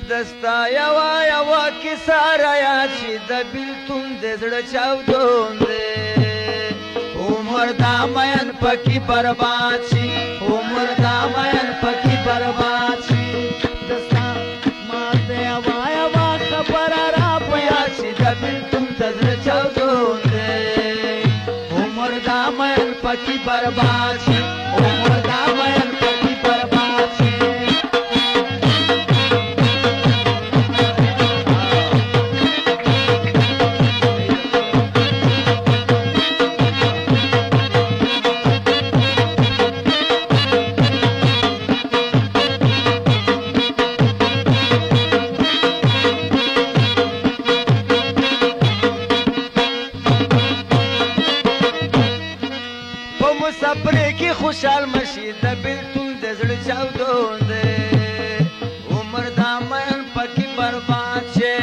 دستا یوا کیسه رایا چې د بیلتون د زړه چاودون دی عمر دا مین پکې برباد شي عمر دا مین پکې برباد شي دستا ما د یوا خبره را پیا چې د بیلتون د زړه چاودون دی عمر دا مین پکې برباد شي عمر دا مین پکې برباد شي مسافر کی خوشحال مشي د بیلتون د زړه چاودون دی عمر دا مین پکې برباد شي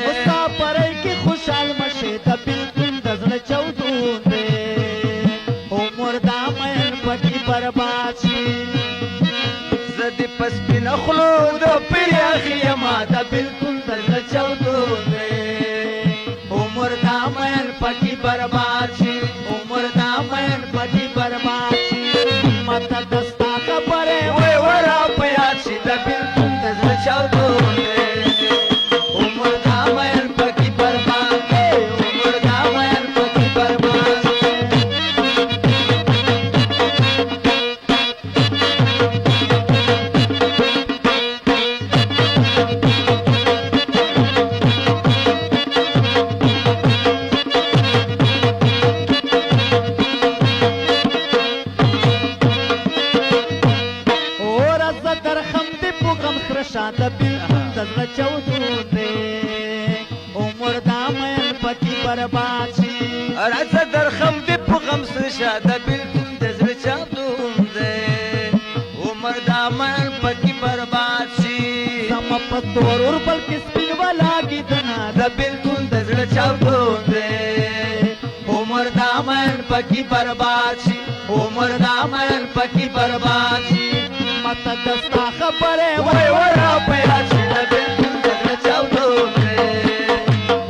مسافر کی خوشحال مشي د بیلتون د زړه چاودون دی عمر دا مین پکې برباد شي زدي پس بنا خلو د پریا خیما د بیلتون د زړه چاودون دی عمر دا مین پکې برباد شي عمر دا مین پکې برباد شي ماته دستا خبره وای ورا پیا چې د بیلتون د زړه چاودون دی عمر دا مین پکې برباد دی عمر دا مین پکې برباد د بیلتون د زړه چاودون دی عمر دا مین پکې برباد شي راځه درخم دې په غم سره د بیلتون د زړه چاودون دی عمر دا مین پکې برباد شي زما په تور اور بل کې سپین ولاګي دنا د بیلتون د زړه چاودون دی عمر دا مین پکې برباد شي عمر دا مین پکې برباد شي ماته دستا خبره وای ورا پیا چې د بیلتون د زړه چاودون دی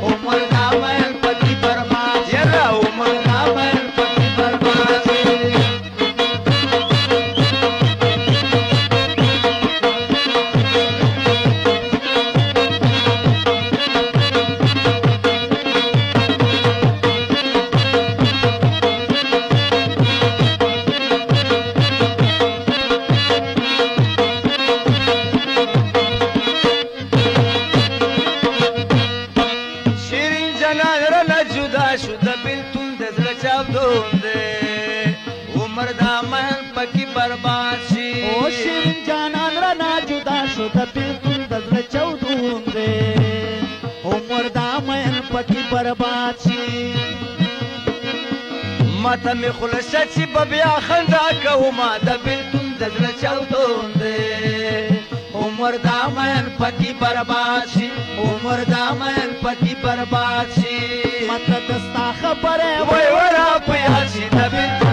عمر دا مین پکې برباد شي عمر دا مین پکې برباد شي شو د بیلتون د زړه چاودون دی عمر دا مین پکې برباد شي او شیرین جانان رانه جدا شو د بیلتون د زړه چاودون دی عمر دا مین پکې برباد شي ماته مې خلشه چې به بیا خندا کومه د بیلتون د زړه چاودون دی عمر دا مین پکې برباد شي عمر دا مین پکې برباد شي ماته دستا خبره وای ورا پیا چې د بیلتون